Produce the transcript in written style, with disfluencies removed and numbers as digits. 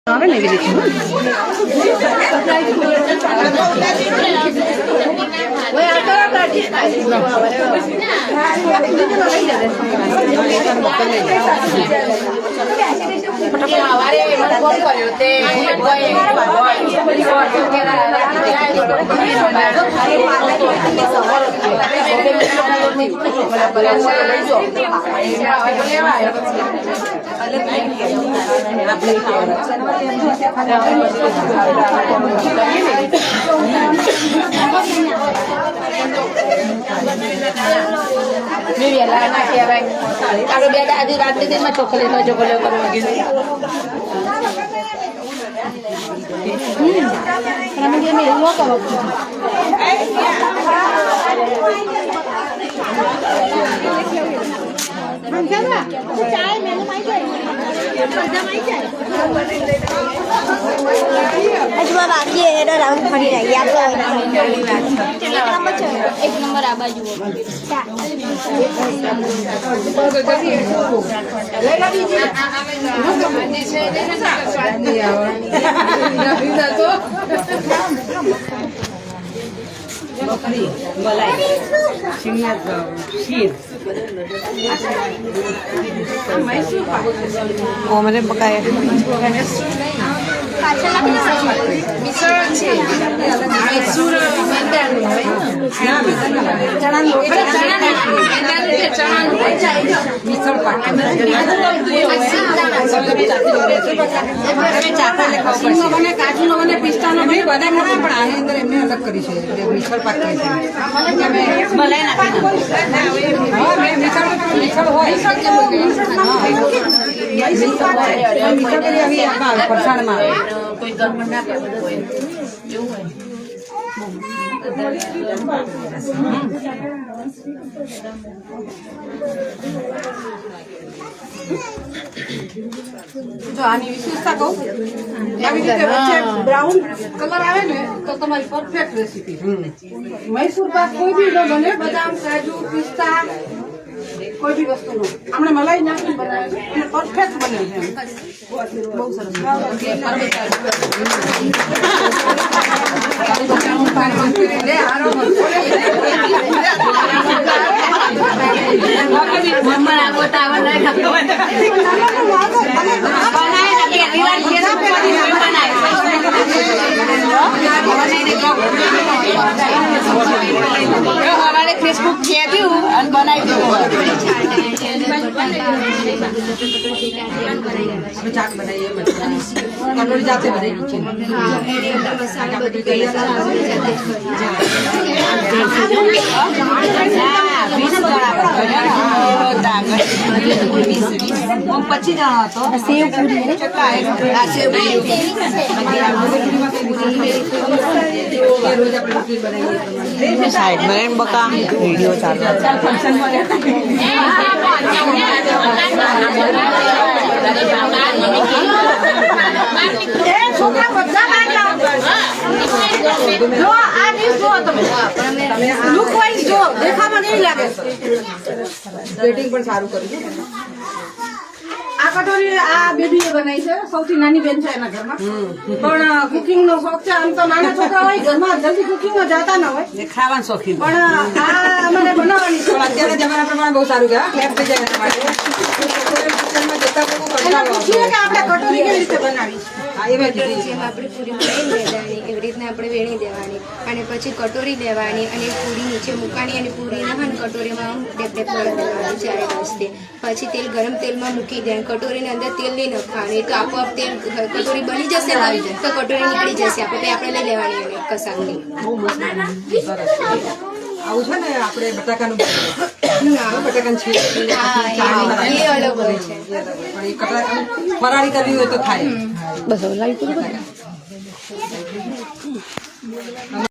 આવે ને એવી રીતે અજમા બાકી એનો રાઉન્ડ ફરી જાય યાદ એક નંબર આ બાજુ બકરી મલાઈ શિંગના ખીર મને પકાય મિસળ છે મૈસૂર મિસળ પાક કાજુ નો બને પિસ્તા નો બને બધા પણ આની અંદર એમને અલગ કરી છે મિસળ પાક કરી છે મલાઈ નાખી પરસાણમાં કોઈ ગરમ ના એવું હોય જો આની વિશેષતા કહું આવી રીતે વચ્ચે બ્રાઉન કલર આવે ને તો તમારી પરફેક્ટ રેસીપી મૈસૂર પાક કોઈ બી ન બને બદામ કાજુ પિસ્તા કોઈ બી વસ્તુ નો આપણે મલાઈ નાખી બનાવે અને પરફેક્ટ બને છે બહુ સરસ ફેસબુક ખેવ્યું અને બનાવી દઉં ચાક બનાવીએ કટોરી જાતે બનાવી છે પછી જણો હતો સેવ પૂરી સાઈડમાં એમ બકા વિડીયો ચાલુ રેટિંગ પણ સારું કર્યું આ કટોરી આ બેબીએ બનાવી છે સૌથી નાની બેન છે એના ઘરમાં પણ કુકિંગ નો શોખ છે આમ તો નાના છોકરા હોય ઘરમાં જલ્દી કુકિંગ માં જતા ના હોય ખાવાનું શોખીન પણ આ મને બનાવવાની છે અત્યારે જમાના પ્રમાણે બહુ સારું કહેવાય ક્લેપ થઈ જાય તમારે આપણે કટોરી કેવી રીતે બનાવી જેમ આપણે પૂરી બનાવી લેવાની એવી રીતના આપણે વેણી દેવાની અને પછી કટોરી લેવાની અને પૂરી નીચે મૂકવાની અને પૂરીને કટોરીમાં ડેપ ડેપ કરી દેવાની ચારે રસ્તે પછી તેલ ગરમ તેલમાં મૂકી દેવાની કટોરીની અંદર તેલ નહીં નખાવાનું એટલે આપોઆપ તેલ કટોરી બની જશે તો કટોરી નીકળી જશે આપણે લઈ લેવાની એને કસાકની આવું છે ને આપણે બટાકાનું બટાકાનું છે એ અલગ હોય છે ફરાળી કરવી હોય તો થાય બસ